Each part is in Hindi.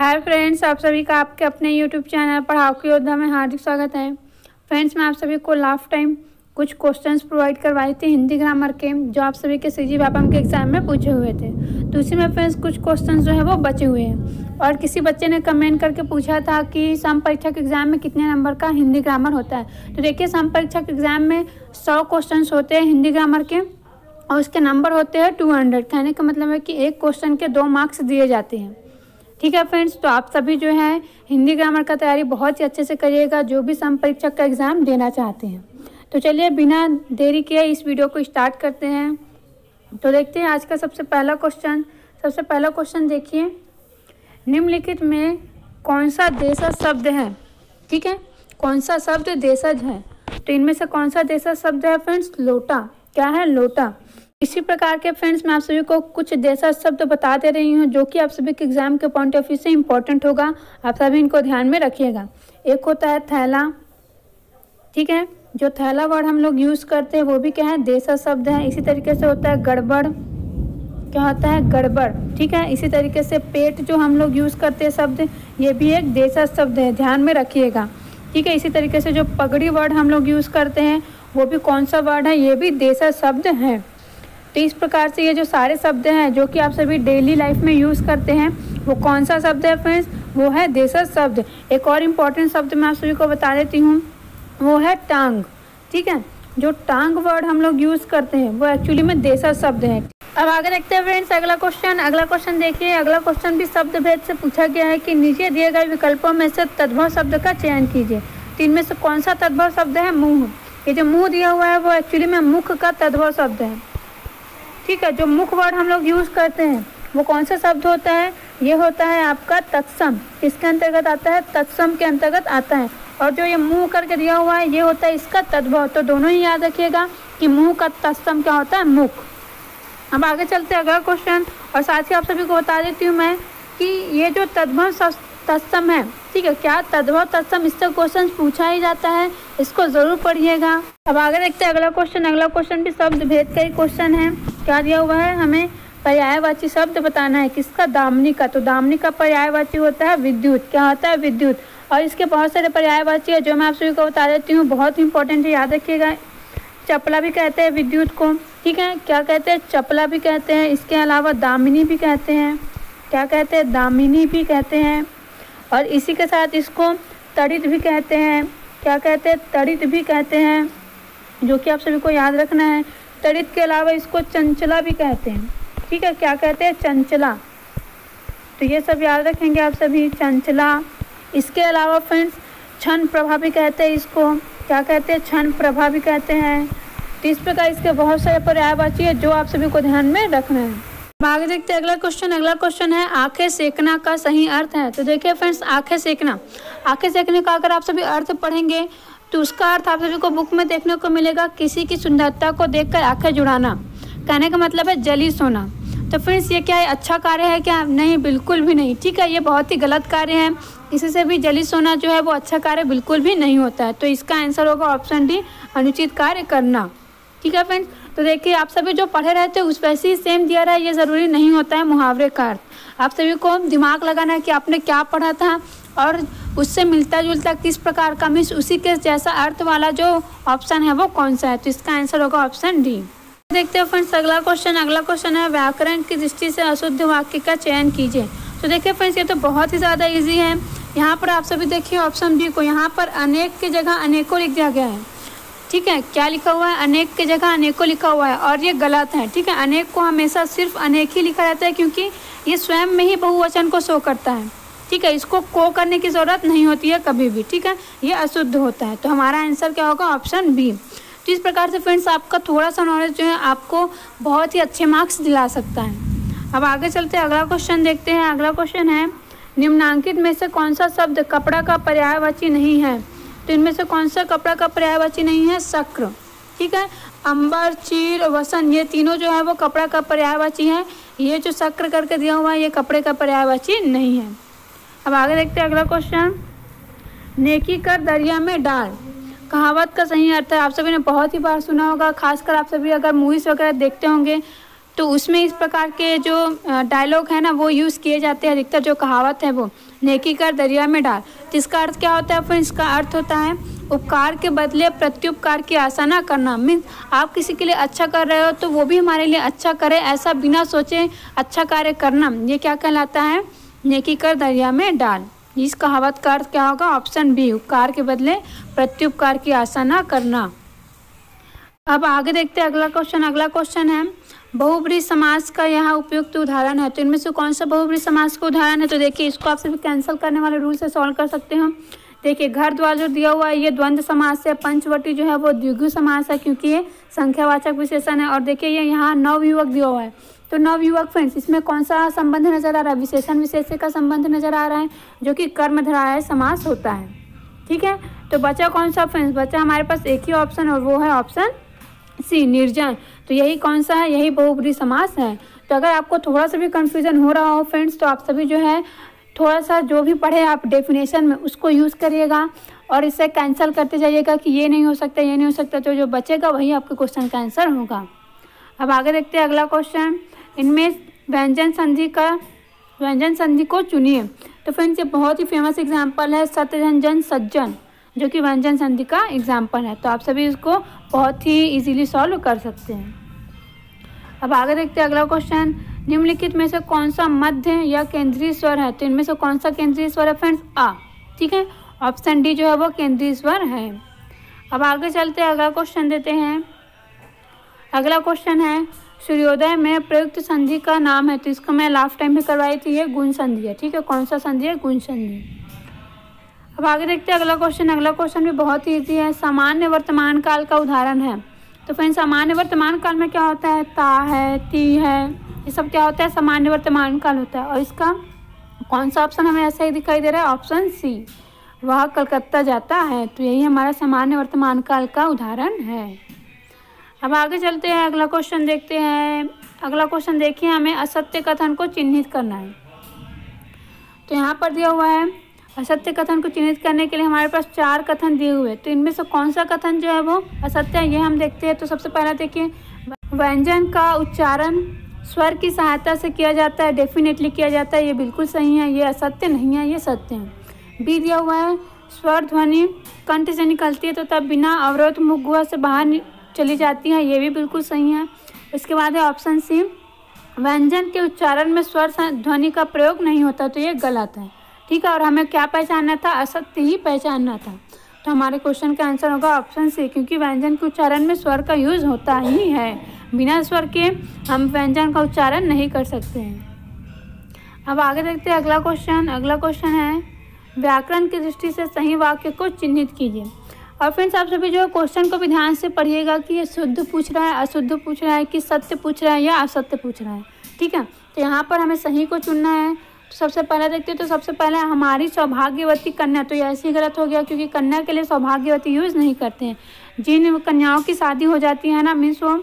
हाय फ्रेंड्स, आप सभी का आपके अपने यूट्यूब चैनल पढ़ाओ की योद्धा में हार्दिक स्वागत है। फ्रेंड्स, मैं आप सभी को लास्ट टाइम कुछ क्वेश्चंस प्रोवाइड करवाई थी हिंदी ग्रामर के, जो आप सभी के सीजी व्यापम के एग्जाम में पूछे हुए थे। तो उसी में फ्रेंड्स कुछ क्वेश्चंस जो है वो बचे हुए हैं। और किसी बच्चे ने कमेंट करके पूछा था कि सम परीक्षा के एग्जाम में कितने नंबर का हिंदी ग्रामर होता है। तो देखिए, सम परीक्षा के एग्जाम में 100 क्वेश्चन होते हैं हिंदी ग्रामर के, और उसके नंबर होते हैं 200। कहने का मतलब है कि एक क्वेश्चन के 2 मार्क्स दिए जाते हैं। ठीक है फ्रेंड्स, तो आप सभी जो है हिंदी ग्रामर का तैयारी बहुत ही अच्छे से करिएगा, जो भी सम परीक्षा का एग्ज़ाम देना चाहते हैं। तो चलिए बिना देरी किए इस वीडियो को स्टार्ट करते हैं। तो देखते हैं आज का सबसे पहला क्वेश्चन देखिए, निम्नलिखित में कौन सा देशज शब्द है। ठीक है, कौन सा शब्द देशज है। तो इनमें से कौन सा देशज शब्द है फ्रेंड्स? लोटा। क्या है? लोटा। इसी प्रकार के फ्रेंड्स मैं आप सभी को कुछ देशज शब्द बता दे रही हूँ, जो कि आप सभी के एग्जाम के पॉइंट ऑफ व्यू से इम्पोर्टेंट होगा। आप सभी इनको ध्यान में रखिएगा। एक होता है थैला। ठीक है, जो थैला वर्ड हम लोग यूज़ करते हैं वो भी क्या है? देशज शब्द है। इसी तरीके से होता है गड़बड़। क्या होता है? गड़बड़। ठीक है, इसी तरीके से पेट जो हम लोग यूज़ करते हैं शब्द, ये भी एक देशज शब्द है, ध्यान में रखिएगा। ठीक है, इसी तरीके से जो पगड़ी वर्ड हम लोग यूज़ करते हैं वो भी कौन सा वर्ड है? ये भी देशज शब्द है। तो इस प्रकार से ये जो सारे शब्द हैं जो कि आप सभी डेली लाइफ में यूज़ करते हैं, वो कौन सा शब्द है फ्रेंड्स? वो है देशज शब्द। एक और इम्पॉर्टेंट शब्द मैं आप सभी को बता देती हूँ, वो है टांग। ठीक है, जो टांग वर्ड हम लोग यूज़ करते हैं वो एक्चुअली में देशज शब्द है। अब आगे देखते हैं फ्रेंड्स अगला क्वेश्चन देखिए। अगला क्वेश्चन भी शब्द भेद से पूछा गया है कि नीचे दिए गए विकल्पों में से तद्भव शब्द का चयन कीजिए। तो इनमें से कौन सा तद्भव शब्द है? मुँह। ये जो मुँह दिया हुआ है वो एक्चुअली में मुख का तद्भव शब्द है। ठीक है, जो मुख वर्ड हम लोग यूज़ करते हैं वो कौन सा शब्द होता है? ये होता है आपका तत्सम। किसके अंतर्गत आता है? तत्सम के अंतर्गत आता है। और जो ये मुंह करके दिया हुआ है ये होता है इसका तद्भव। तो दोनों ही याद रखिएगा कि मुंह का तत्सम क्या होता है? मुख। अब आगे चलते हैं अगला क्वेश्चन, और साथ ही आप सभी को बता देती हूँ मैं कि ये जो तद्भव तत्सम है, ठीक है, क्या तद्भव तत्सम, इससे क्वेश्चन पूछा ही जाता है, इसको जरूर पढ़िएगा। अब आगे देखते हैं अगला क्वेश्चन भी शब्द भेद का ही क्वेश्चन है। क्या दिया हुआ है? हमें पर्यायवाची शब्द बताना है। किसका? दामिनी का। तो दामिनी का पर्यायवाची होता है विद्युत। क्या होता है? विद्युत। और इसके बहुत सारे पर्यायवाची है जो मैं आप सभी को बता देती हूँ, बहुत इंपॉर्टेंट है, याद रखिएगा। चपला भी कहते हैं विद्युत को। ठीक है, क्या कहते हैं? चपला भी कहते हैं। इसके अलावा दामिनी भी कहते हैं। क्या कहते हैं? दामिनी भी कहते हैं। और इसी के साथ इसको तड़ित भी कहते हैं। क्या कहते हैं? तड़ित भी कहते हैं, जो कि आप सभी को याद रखना है। तड़ित के अलावा इसको चंचला भी कहते हैं। ठीक है, क्या कहते हैं? चंचला। तो ये सब याद रखेंगे आप सभी, चंचला। इसके अलावा फ्रेंड्स क्षण प्रभा भी कहते हैं इसको। क्या कहते हैं? क्षण प्रभा भी कहते हैं। तो इस प्रकार इसके बहुत सारे पर्यायवाची है जो आप सभी को ध्यान में रखना है। आगे देखते हैं अगला क्वेश्चन है आंखें सेकना का सही अर्थ है। तो देखिए फ्रेंड्स, आंखें सेकने का अगर आप सभी अर्थ पढ़ेंगे तो उसका अर्थ आप सभी को बुक में देखने को मिलेगा, किसी की सुंदरता को देखकर आंखें जुड़ाना। कहने का मतलब है जली सोना। तो फ्रेंड्स ये क्या है? अच्छा कार्य है क्या? नहीं, बिल्कुल भी नहीं। ठीक है, ये बहुत ही गलत कार्य है। इसी से भी जली सोना जो है वो अच्छा कार्य बिल्कुल भी नहीं होता है। तो इसका आंसर होगा ऑप्शन डी, अनुचित कार्य करना। ठीक है फ्रेंड्स, तो देखिए आप सभी जो पढ़े रहते हैं उस वैसे ही सेम दिया रहा है, ये ज़रूरी नहीं होता है मुहावरे का अर्थ। आप सभी को दिमाग लगाना है कि आपने क्या पढ़ा था और उससे मिलता जुलता किस प्रकार का, मीन्स उसी के जैसा अर्थ वाला जो ऑप्शन है वो कौन सा है। तो इसका आंसर होगा ऑप्शन डी। देखते हैं फ्रेंड्स अगला क्वेश्चन है व्याकरण की दृष्टि से अशुद्ध वाक्य का चयन कीजिए। तो देखिए फ्रेंड्स, ये तो बहुत ही ज़्यादा ईजी है। यहाँ पर आप सभी देखिए ऑप्शन बी को, यहाँ पर अनेक की जगह अनेकों लिख दिया गया है। ठीक है, क्या लिखा हुआ है? अनेक की जगह अनेकों लिखा हुआ है, और ये गलत है। ठीक है, अनेक को हमेशा सिर्फ अनेक ही लिखा रहता है, क्योंकि ये स्वयं में ही बहुवचन को शो करता है। ठीक है, इसको को करने की ज़रूरत नहीं होती है कभी भी। ठीक है, ये अशुद्ध होता है। तो हमारा आंसर क्या होगा? Option B. तो इस प्रकार से फ्रेंड्स आपका थोड़ा सा नॉलेज जो है आपको बहुत ही अच्छे मार्क्स दिला सकता है। अब आगे चलते हैं अगला क्वेश्चन देखते हैं। अगला क्वेश्चन है निम्नांकित में से कौन सा शब्द कपड़ा का पर्यायवाची नहीं है। तो इनमें से कौन सा कपड़ा का पर्यायवाची नहीं है? शक्र। ठीक है, अंबर, चीर, वसन, ये तीनों जो है वो कपड़ा का पर्यायवाची है। ये जो शक्र करके दिया हुआ है ये कपड़े का पर्यायवाची नहीं है। अब आगे देखते हैं अगला क्वेश्चन, नेकी कर दरिया में डाल, कहावत का सही अर्थ है। आप सभी ने बहुत ही बार सुना होगा, खासकर आप सभी अगर मूवीज़ वगैरह देखते होंगे तो उसमें इस प्रकार के जो डायलॉग है ना वो यूज़ किए जाते हैं। अधिकतर जो कहावत है वो नेकी कर दरिया में डाल, तो इसका अर्थ क्या होता है फ्रेंड्स? इसका अर्थ होता है उपकार के बदले प्रत्युपकार की आशा ना करना। मीन्स आप किसी के लिए अच्छा कर रहे हो तो वो भी हमारे लिए अच्छा करे, ऐसा बिना सोचे अच्छा कार्य करना, ये क्या कहलाता है? नेकी कर दरिया में डाल। इस कहावत का अर्थ क्या होगा? ऑप्शन बी, उपकार के बदले प्रत्युपकार की आशा ना करना। अब आगे देखते हैं अगला क्वेश्चन। अगला क्वेश्चन है बहुब्रीहि समास का यहाँ उपयुक्त उदाहरण है। तो इनमें से कौन सा बहुब्रीहि समास का उदाहरण है? तो देखिए इसको आप सिर्फ कैंसिल करने वाले रूल से सॉल्व कर सकते हो। देखिए घर द्वार जो दिया हुआ है ये द्वंद्व समास है, पंचवटी जो है वो द्विगु समास है क्योंकि ये संख्यावाचक विशेषण है। और देखिए ये यहाँ नवयुवक दिया हुआ है, तो नवयुवक फ्रेंड्स इसमें कौन सा संबंध नजर आ रहा है? विशेषण विशेष्य का संबंध नजर आ रहा है जो कि कर्मधारय समास होता है। ठीक है, तो बचा कौन सा फ्रेंड्स? बचा हमारे पास एक ही ऑप्शन और वो है ऑप्शन सी, निर्जन। तो यही कौन सा है? यही बहुब्रीहि समास है। तो अगर आपको थोड़ा सा भी कंफ्यूजन हो रहा हो फ्रेंड्स तो आप सभी जो है थोड़ा सा जो भी पढ़े आप डेफिनेशन में उसको यूज़ करिएगा और इसे कैंसिल करते जाइएगा कि ये नहीं हो सकता, ये नहीं हो सकता, तो जो बचेगा वही आपके क्वेश्चन का आंसर होगा। अब आगे देखते हैं अगला क्वेश्चन। इनमें व्यंजन संधि को चुनिए। तो फ्रेंड्स ये बहुत ही फेमस एग्जाम्पल है सत्यजन सज्जन, जो कि व्यंजन संधि का एग्जाम्पल है। तो आप सभी इसको बहुत ही इजीली सॉल्व कर सकते हैं। अब आगे देखते हैं अगला क्वेश्चन। निम्नलिखित में से कौन सा मध्य या केंद्रीय स्वर है? तो इनमें से कौन सा केंद्रीय स्वर है फ्रेंड्स? आ। ठीक है, ऑप्शन डी जो है वो केंद्रीय स्वर है। अब आगे चलते हैं अगला क्वेश्चन देते हैं। अगला क्वेश्चन है सूर्योदय में प्रयुक्त संधि का नाम है। तो इसको मैं लास्ट टाइम भी करवाई थी, ये गुण संधि है। ठीक है, कौन सा संधि है? गुण संधि। अब आगे देखते हैं अगला क्वेश्चन। अगला क्वेश्चन भी बहुत ही ईजी है, सामान्य वर्तमान काल का उदाहरण है। तो फ्रेंड्स सामान्य वर्तमान काल में क्या होता है? ता है, ती है, ये सब क्या होता है? सामान्य वर्तमान काल होता है। और इसका कौन सा ऑप्शन हमें ऐसा ही दिखाई दे रहा है? ऑप्शन सी, वह कलकत्ता जाता है। तो यही हमारा सामान्य वर्तमान काल का उदाहरण है। अब आगे चलते हैं अगला क्वेश्चन देखते हैं। अगला क्वेश्चन देखिए, हमें असत्य कथन को चिन्हित करना है। तो यहाँ पर दिया हुआ है असत्य कथन को चिन्हित करने के लिए हमारे पास 4 कथन दिए हुए हैं। तो इनमें से कौन सा कथन जो है वो असत्य है ये हम देखते हैं। तो सबसे पहला देखिए, व्यंजन का उच्चारण स्वर की सहायता से किया जाता है, डेफिनेटली किया जाता है, ये बिल्कुल सही है, ये असत्य नहीं है, ये सत्य है। बी दिया हुआ है स्वर ध्वनि कंठ से निकलती है तो तब बिना अवरोध मुख गुहा से बाहर चली जाती है, ये भी बिल्कुल सही है। इसके बाद है ऑप्शन सी, व्यंजन के उच्चारण में स्वर ध्वनि का प्रयोग नहीं होता, तो ये गलत है। ठीक है, और हमें क्या पहचानना था? असत्य ही पहचानना था। तो हमारे क्वेश्चन का आंसर होगा ऑप्शन सी, क्योंकि व्यंजन के उच्चारण में स्वर का यूज होता ही है, बिना स्वर के हम व्यंजन का उच्चारण नहीं कर सकते हैं। अब आगे देखते हैं अगला क्वेश्चन। अगला क्वेश्चन है व्याकरण की दृष्टि से सही वाक्य को चिन्हित कीजिए। और फ्रेंड्स आप सभी जो है क्वेश्चन को भी ध्यान से पढ़िएगा कि ये शुद्ध पूछ रहा है, अशुद्ध पूछ रहा है, कि सत्य पूछ रहा है या असत्य पूछ रहा है। ठीक है, तो यहाँ पर हमें सही को चुनना है। तो सबसे पहले देखते हैं, तो सबसे पहले हमारी सौभाग्यवती कन्या, तो ये ऐसे ही गलत हो गया क्योंकि कन्या के लिए सौभाग्यवती यूज़ नहीं करते हैं। जिन कन्याओं की शादी हो जाती है ना, मीन्स वो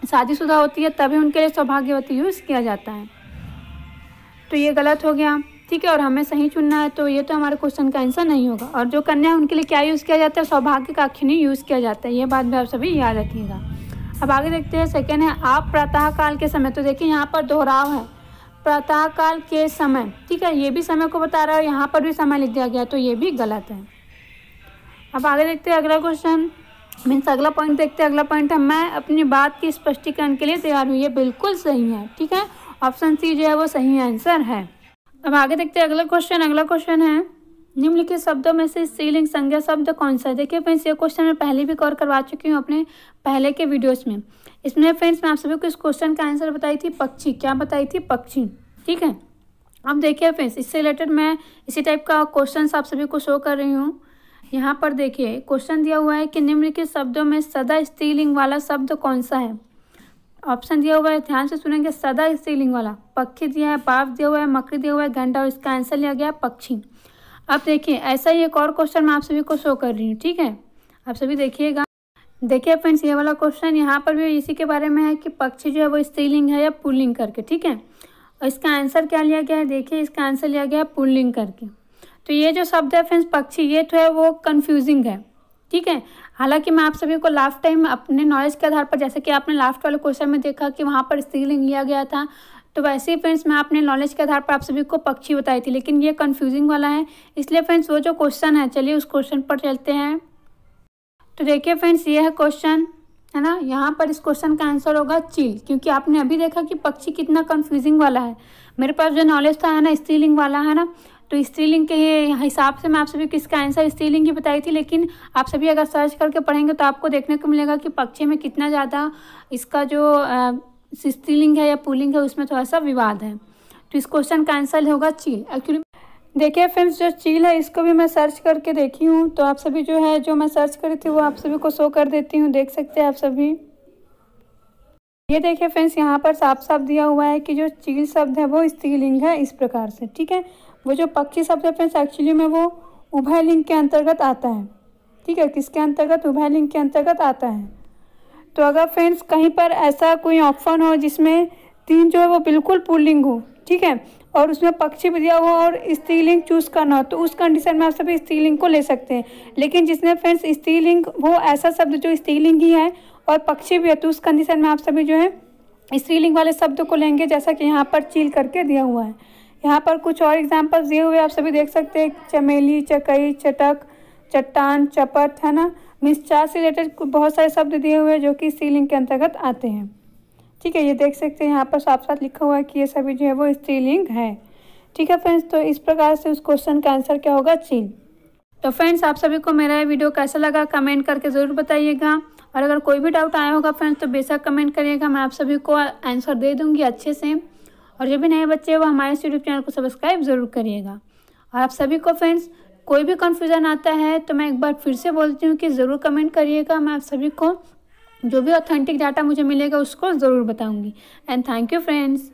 शादीशुदा होती है, तभी उनके लिए सौभाग्यवती यूज़ किया जाता है। तो ये गलत हो गया। ठीक है, और हमें सही चुनना है, तो ये तो हमारे क्वेश्चन का आंसर नहीं होगा। और जो कन्या उनके लिए क्या यूज़ किया जाता है? सौभाग्य का अक्षिणी यूज़ किया जाता है, ये बात भी आप सभी याद रखिएगा। अब आगे देखते हैं, सेकेंड है आप प्रातःकाल के समय। तो देखिए यहाँ पर दोहराव है, प्रातःकाल के समय। ठीक है, ये भी समय को बता रहा है, यहाँ पर भी समय लिख दिया गया, तो ये भी गलत है। अब आगे देखते हैं अगला क्वेश्चन, मीन्स अगला पॉइंट देखते हैं। अगला पॉइंट है मैं अपनी बात की स्पष्टीकरण के लिए तैयार हूँ, ये बिल्कुल सही है। ठीक है, ऑप्शन सी जो है वो सही आंसर है। अब आगे देखते हैं अगला क्वेश्चन। अगला क्वेश्चन है निम्नलिखित शब्दों में से स्त्रीलिंग संज्ञा शब्द कौन सा है? देखिए फ्रेंड्स ये क्वेश्चन मैं पहले भी कवर करवा चुकी हूँ अपने पहले के वीडियोस में। इसमें फ्रेंड्स मैं आप सभी को इस क्वेश्चन का आंसर बताई थी पक्षी। क्या बताई थी? पक्षी। ठीक है, अब देखिए फ्रेंड्स इससे रिलेटेड मैं इसी टाइप का क्वेश्चन आप सभी को शो कर रही हूँ। यहाँ पर देखिए क्वेश्चन दिया हुआ है कि निम्नलिखित शब्दों में सदा स्त्रीलिंग वाला शब्द कौन सा है? ऑप्शन दिया हुआ है, ध्यान से सुनेंगे, सदा स्त्रीलिंग वाला पक्षी दिया है, बाप दिया हुआ है, मकड़ी दिया हुआ है, घंटा, और इसका आंसर लिया गया पक्षी। अब देखिए ऐसा ही एक और क्वेश्चन मैं आप सभी को शो कर रही हूँ। ठीक है, आप सभी देखिएगा। देखिए फ्रेंड्स ये वाला क्वेश्चन यहाँ पर भी इसी के बारे में है कि पक्षी जो है वो स्त्रीलिंग है या पुल्लिंग करके। ठीक है, और इसका आंसर क्या लिया गया है? देखिए इसका आंसर लिया गया है पुल्लिंग करके। तो ये जो शब्द है फ्रेंड्स पक्षी, ये तो है वो कन्फ्यूजिंग है। ठीक है। हालांकि मैं आप सभी को लास्ट टाइम अपने नॉलेज के आधार पर, जैसे कि आपने लास्ट वाले क्वेश्चन में देखा कि वहाँ पर स्त्रीलिंग लिया गया था, तो वैसे ही फ्रेंड्स मैं अपने नॉलेज के आधार पर आप सभी को पक्षी बताई थी, लेकिन ये कंफ्यूजिंग वाला है। इसलिए फ्रेंड्स वो जो क्वेश्चन है, चलिए उस क्वेश्चन पर चलते हैं। तो देखिए फ्रेंड्स, ये है क्वेश्चन, है ना। यहाँ पर इस क्वेश्चन का आंसर होगा चील, क्योंकि आपने अभी देखा कि पक्षी कितना कंफ्यूजिंग वाला है। मेरे पास जो नॉलेज था, है ना, स्त्रीलिंग वाला, है ना, तो स्त्रीलिंग के हिसाब से मैं आप सभी को इसका आंसर स्त्रीलिंग की बताई थी। लेकिन आप सभी अगर सर्च करके पढ़ेंगे तो आपको देखने को मिलेगा कि पक्षी में कितना ज़्यादा इसका जो स्त्रीलिंग है या पुल्लिंग है उसमें थोड़ा सा विवाद है। तो इस क्वेश्चन का आंसर होगा चील। एक्चुअली देखिए फ्रेंड्स, जो चील है इसको भी मैं सर्च करके देखी हूँ, तो आप सभी जो है, जो मैं सर्च करी थी वो आप सभी को शो कर देती हूँ, देख सकते हैं आप सभी। ये देखिए फ्रेंड्स, यहाँ पर साफ साफ दिया हुआ है कि जो चील शब्द है वो स्त्रीलिंग है, इस प्रकार से, ठीक है। वो जो पक्षी शब्द है फ्रेंड्स, एक्चुअली में वो उभयलिंग के अंतर्गत आता है, ठीक है। किसके अंतर्गत? उभयलिंग के अंतर्गत आता है। तो अगर फ्रेंड्स कहीं पर ऐसा कोई ऑप्शन हो जिसमें तीन जो है वो बिल्कुल पुल्लिंग हो, ठीक है, और उसमें पक्षी भी दिया हुआ और स्त्रीलिंग चूज करना हो, तो उस कंडीशन में आप सभी स्त्रीलिंग को ले सकते हैं। लेकिन जिसमें फ्रेंड्स स्त्रीलिंग, वो ऐसा शब्द जो स्त्रीलिंग ही है और पक्षी भी है, तो उस कंडीशन में आप सभी जो है स्त्रीलिंग वाले शब्द को लेंगे, जैसा कि यहाँ पर चील करके दिया हुआ है। यहाँ पर कुछ और एग्जाम्पल्स दिए हुए आप सभी देख सकते हैं, चमेली, चकई, चटक, चट्टान, चपट, है ना। मीन्स चार से रिलेटेड बहुत सारे शब्द दिए हुए हैं जो कि स्त्रीलिंग के अंतर्गत आते हैं, ठीक है। ये देख सकते हैं यहाँ पर साफ साफ लिखा हुआ है कि ये सभी जो है वो स्त्रीलिंग है, ठीक है फ्रेंड्स। तो इस प्रकार से उस क्वेश्चन का आंसर क्या होगा? चील। तो फ्रेंड्स, आप सभी को मेरा ये वीडियो कैसा लगा कमेंट करके ज़रूर बताइएगा, और अगर कोई भी डाउट आया होगा फ्रेंड्स तो बेशक कमेंट करिएगा, मैं आप सभी को आंसर दे दूँगी अच्छे से। और जो भी नए बच्चे हैं वो हमारे यूट्यूब चैनल को सब्सक्राइब ज़रूर करिएगा। और आप सभी को फ्रेंड्स कोई भी कन्फ्यूज़न आता है तो मैं एक बार फिर से बोलती हूँ कि ज़रूर कमेंट करिएगा, मैं आप सभी को जो भी ऑथेंटिक डाटा मुझे मिलेगा उसको ज़रूर बताऊंगी। And thank you friends.